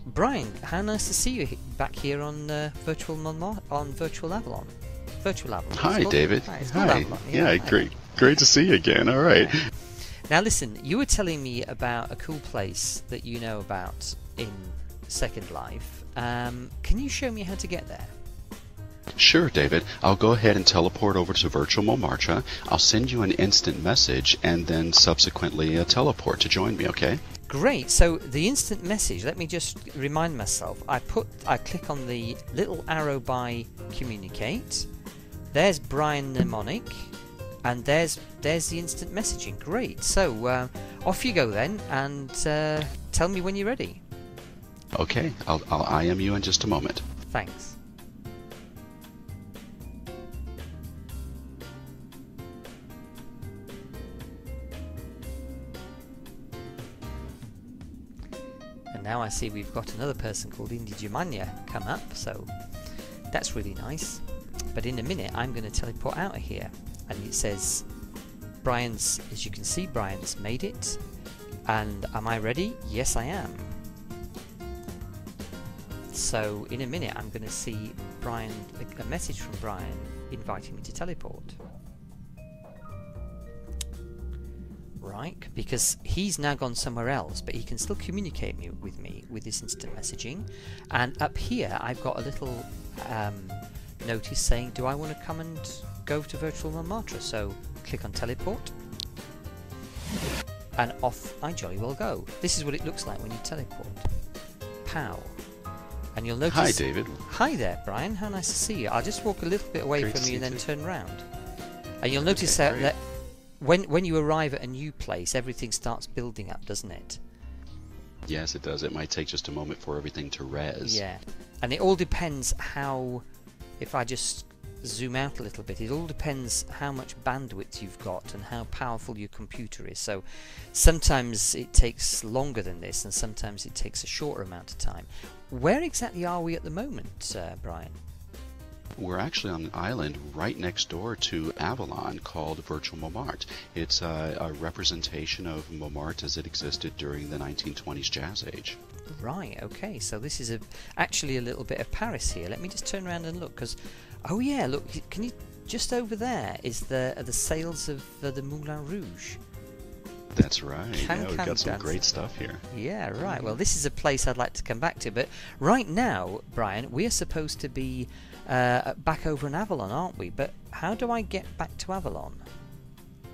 Brian, how nice to see you back here on Virtual Avalon. Virtual Avalon. Hi, David. Hi. Avalon. Yeah, great to see you again. All right. Yeah. Now listen, you were telling me about a cool place that you know about in Second Life. Can you show me how to get there? Sure, David. I'll go ahead and teleport over to Virtual Momartra. I'll send you an instant message and then subsequently a teleport to join me, okay? Great. So the instant message, let me just remind myself. I click on the little arrow by communicate. There's Brian Mnemonic, and there's the instant messaging. Great. So off you go then, and tell me when you're ready. Okay. I'll IM you in just a moment. Thanks. Now I see we've got another person called Indigimania come up, so that's really nice. But in a minute I'm going to teleport out of here, and it says Brian's, as you can see, Brian's made it. And am I ready? Yes, I am. So in a minute I'm going to see Brian, a message from Brian inviting me to teleport. Right, because he's now gone somewhere else, but he can still communicate with me with this instant messaging. And up here I've got a little notice saying, do I want to come and go to Virtual Momartra? So click on teleport, and off I jolly well go. This is what it looks like when you teleport. Pow. And you'll notice... Hi, David. Hi there, Brian. How nice to see you. I'll just walk a little bit away Great from you and then too. turn round. And you'll notice that when you arrive at a new place, everything starts building up, doesn't it? Yes, it does. It might take just a moment for everything to res. Yeah. And it all depends how... If I just zoom out a little bit, it all depends how much bandwidth you've got and how powerful your computer is. So sometimes it takes longer than this, and sometimes it takes a shorter amount of time. Where exactly are we at the moment, Brian? We're actually on an island right next door to Avalon called Virtual Montmartre. It's a representation of Montmartre as it existed during the 1920s Jazz Age. Right, okay, so this is actually a little bit of Paris here. Let me just turn around and look, because... Oh yeah, look, can you... Just over there is the sails of the Moulin Rouge. That's right. Yeah, we've got some great stuff here. Yeah, right. Well, this is a place I'd like to come back to, but right now, Brian, we're supposed to be back over in Avalon, aren't we? But how do I get back to Avalon?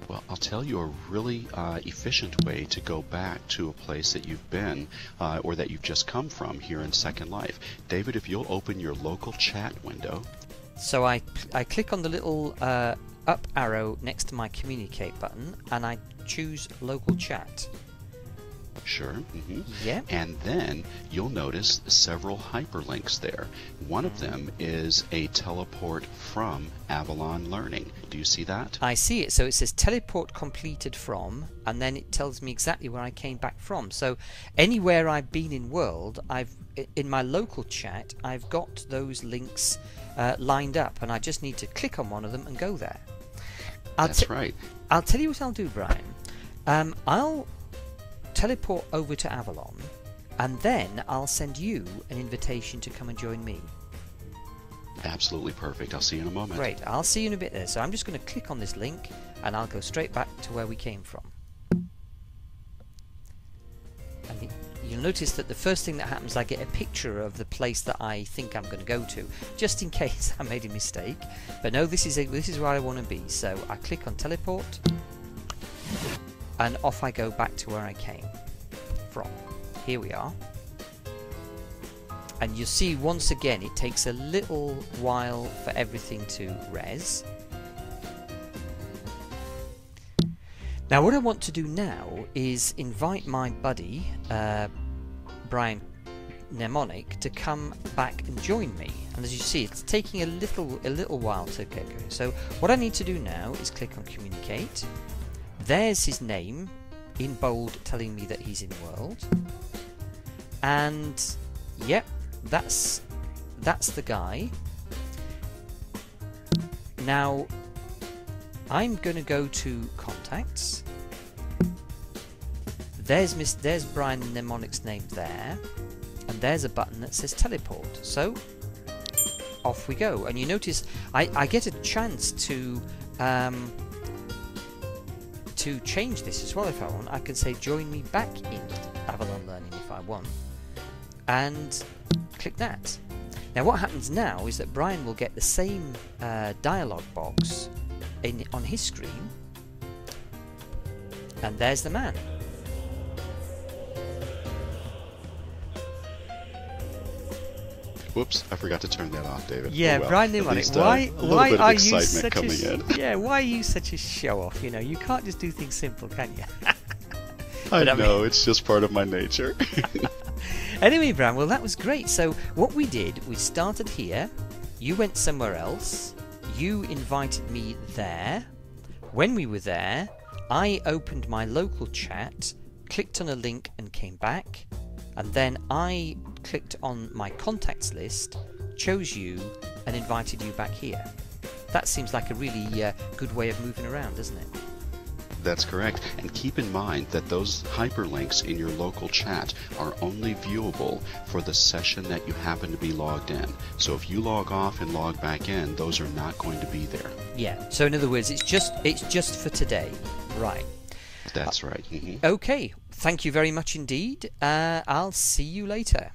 Well, I'll tell you a really efficient way to go back to a place that you've been or that you've just come from here in Second Life. David, if you'll open your local chat window. So I click on the little up arrow next to my communicate button, and I choose local chat. Sure. Mm-hmm. Yeah. And then you'll notice several hyperlinks there. One of them is a teleport from Avalon Learning. Do you see that? I see it. So it says teleport completed from, and then it tells me exactly where I came back from. So anywhere I've been in world, in my local chat, I've got those links lined up, and I just need to click on one of them and go there. That's right. I'll tell you what I'll do, Brian. I'll teleport over to Avalon, and then I'll send you an invitation to come and join me. Absolutely perfect. I'll see you in a moment. Great. I'll see you in a bit there. So I'm just going to click on this link, and I'll go straight back to where we came from. And you'll notice that the first thing that happens, I get a picture of the place that I think I'm going to go to, just in case I made a mistake. But no, this is where I want to be. So I click on teleport, and off I go back to where I came from. Here we are. And you see, once again, it takes a little while for everything to res. Now what I want to do now is invite my buddy Brian Mnemonic to come back and join me. And as you see, it's taking a little while to get going. So what I need to do now is click on communicate. There's his name in bold telling me that he's in world. And yep, that's the guy. Now I'm going to go to contacts. There's Brian Mnemonic's name there, and there's a button that says teleport. So off we go, and you notice I get a chance to change this as well if I want. I can say join me back in Avalon Learning if I want, and click that. Now what happens now is that Brian will get the same dialog box on his screen, and there's the man. Whoops, I forgot to turn that off, David. Yeah, oh, well. Brian Mnemonic, why are you such why are you such a show-off? You know, you can't just do things simple, can you? I know, it's just part of my nature. Anyway, Brian, well, that was great. So what we did, we started here, you went somewhere else, you invited me there. When we were there, I opened my local chat, clicked on a link and came back, and then I clicked on my contacts list, chose you, and invited you back here. That seems like a really good way of moving around, doesn't it? That's correct. And keep in mind that those hyperlinks in your local chat are only viewable for the session that you happen to be logged in. So if you log off and log back in, those are not going to be there. Yeah. So in other words, it's just for today. Right. That's right. Okay. Thank you very much indeed. I'll see you later.